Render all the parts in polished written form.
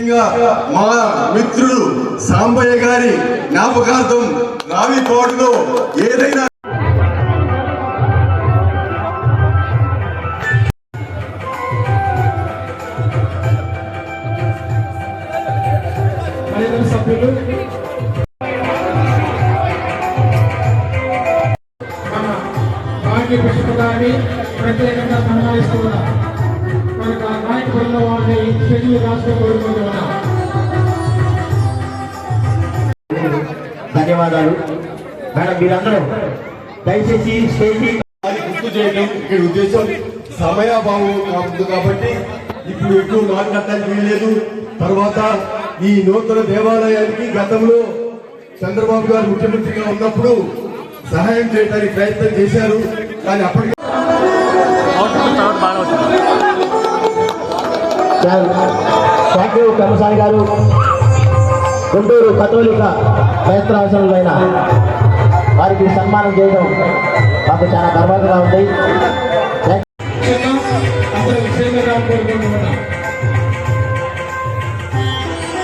ముఖ్యంగా మా మిత్రుడు సాంబయ్య గారి జ్ఞాపకార్థం రావికోటలో ఏదైనా సభ్యులు మన భాగ్య పుష్పకాన్ని ప్రత్యేకంగా సన్మానిస్తున్నారు. మనకు ఆ నాయకుల వారిని స్టేజీలు రాష్ట్రం కోరుకుంటున్నాం. ధన్యవాదాలు మేడం. మీరందరూ దయచేసి స్టేజీ గుర్తు చేయడం ఇక్కడ ఉద్దేశం. సమయాభావం కాదు కాబట్టి ఇప్పుడు ఎక్కువ మాట్లాడటానికి వీల్లేదు. తర్వాత ఈ నూతన దేవాలయానికి గతంలో చంద్రబాబు గారు ముఖ్యమంత్రిగా ఉన్నప్పుడు సహాయం చేయడానికి ప్రయత్నం చేశారు. కానీ అప్పటికి థ్యాంక్ యూ కర్మసాని గారు. గుంటూరు కథోలిక క్రైస్తవాసులైన వారికి సన్మానం చేయడం మాకు చాలా గర్వంగా ఉంది.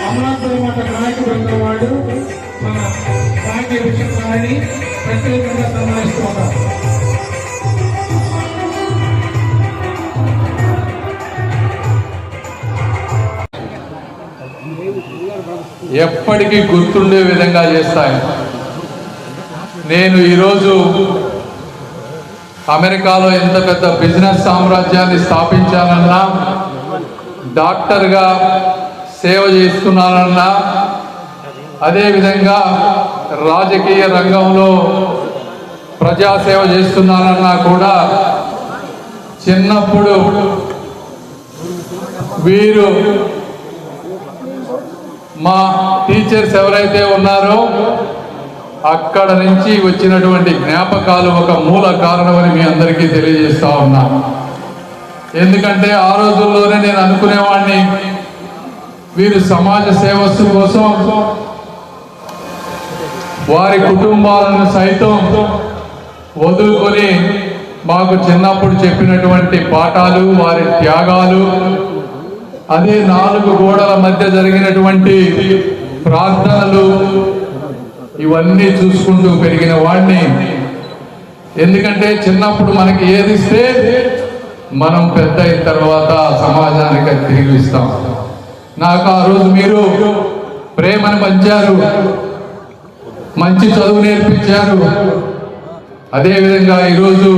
అమలాపురం నాయకుడు ఉన్నవాడు మన భాగ్య విషయాన్ని ప్రత్యేకంగా సన్మానిస్తున్నారు. ఎప్పటికీ గుర్తుండే విధంగా చేస్తాయి. నేను ఈరోజు అమెరికాలో ఎంత పెద్ద బిజినెస్ సామ్రాజ్యాన్ని స్థాపించానన్నా, డాక్టర్గా సేవ చేస్తున్నానన్నా, అదేవిధంగా రాజకీయ రంగంలో ప్రజాసేవ చేస్తున్నానన్నా కూడా చిన్నప్పుడు వీరు మా టీచర్స్ ఎవరైతే ఉన్నారో అక్కడ నుంచి వచ్చినటువంటి జ్ఞాపకాలు ఒక మూల కారణమని మీ అందరికీ తెలియజేస్తా ఉన్నా. ఎందుకంటే ఆ రోజుల్లోనే నేను అనుకునేవాడిని, వీరు సమాజ సేవస్సు కోసం వారి కుటుంబాలను సైతం వదులుకొని మాకు చిన్నప్పుడు చెప్పినటువంటి పాఠాలు, వారి త్యాగాలు, అదే నాలుగు గోడల మధ్య జరిగినటువంటి ప్రార్థనలు, ఇవన్నీ చూసుకుంటూ పెరిగిన వాడిని. ఎందుకంటే చిన్నప్పుడు మనకి ఏది ఇస్తే మనం పెద్ద అయిన తర్వాత సమాజానికి తిరిగి ఇస్తాం. నాకు ఆ రోజు మీరు ప్రేమను పంచారు, మంచి చదువు నేర్పించారు, అదేవిధంగా ఈరోజు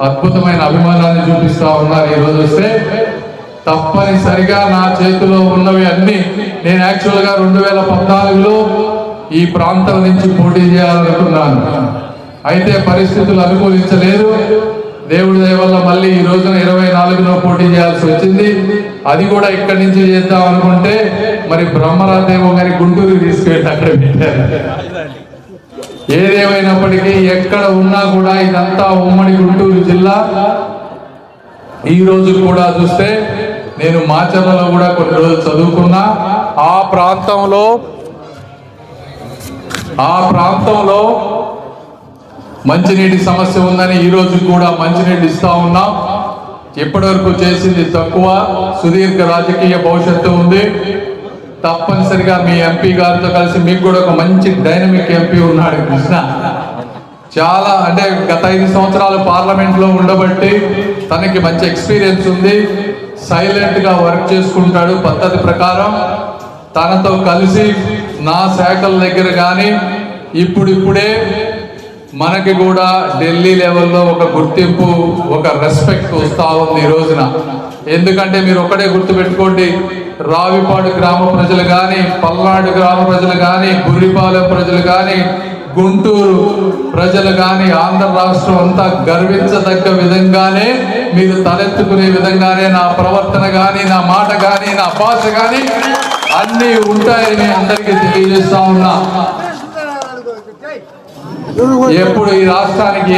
అద్భుతమైన అభిమానాన్ని చూపిస్తా ఉన్నారు. ఈరోజు వస్తే తప్పనిసరిగా నా చేతిలో ఉన్నవి అన్ని, నేను యాక్చువల్గా 2014లో ఈ ప్రాంతం నుంచి పోటీ చేయాలనుకున్నాను. అయితే పరిస్థితులు అనుకూలించలేదు. దేవుడి దయ వల్ల మళ్ళీ ఈ రోజున 24లో పోటీ చేయాల్సి వచ్చింది. అది కూడా ఇక్కడి నుంచి చేద్దాం అనుకుంటే మరి బ్రహ్మరాదేవో గారి గుంటూరు తీసుకెళ్ళి అక్కడ పెట్టారు. ఏదేమైనప్పటికీ ఎక్కడ ఉన్నా కూడా ఇదంతా ఉమ్మడి గుంటూరు జిల్లా. ఈ రోజు కూడా చూస్తే నేను మాచర్లలో కూడా కొన్ని రోజులు చదువుకున్నా. ఆ ప్రాంతంలో మంచినీటి సమస్య ఉందని ఈ రోజు కూడా మంచినీళ్ళు ఇస్తా ఉన్నాం. ఇప్పటివరకు చేసింది తక్కువ, సుదీర్ఘ రాజకీయ భవిష్యత్తు ఉంది. తప్పనిసరిగా మీ ఎంపీ గారితో కలిసి, మీకు కూడా ఒక మంచి డైనమిక్ ఎంపీ ఉన్నాడు కృష్ణ. చాలా అంటే గత 5 సంవత్సరాలు పార్లమెంట్లో ఉండబట్టి తనకి మంచి ఎక్స్పీరియన్స్ ఉంది. సైలెంట్గా వర్క్ చేసుకుంటాడు పద్ధతి ప్రకారం. తనతో కలిసి నా శాఖల దగ్గర కానీ ఇప్పుడిప్పుడే మనకి కూడా ఢిల్లీ లెవెల్లో ఒక గుర్తింపు, ఒక రెస్పెక్ట్ వస్తూ ఉంది ఈ రోజున. ఎందుకంటే మీరు ఒకటే గుర్తుపెట్టుకోండి, రావిపాడు గ్రామ ప్రజలు కానీ, పల్నాడు గ్రామ ప్రజలు కానీ, బుర్రిపాలెం ప్రజలు కానీ, గుంటూరు ప్రజలు కానీ, ఆంధ్ర రాష్ట్రం అంతా గర్వించదగ్గ విధంగానే, మీరు తలెత్తుకునే విధంగానే నా ప్రవర్తన కానీ, నా మాట కానీ, నా భాష కానీ అన్నీ ఉంటాయని అందరికీ తెలియజేస్తా ఉన్నా. ఎప్పుడు ఈ రాష్ట్రానికి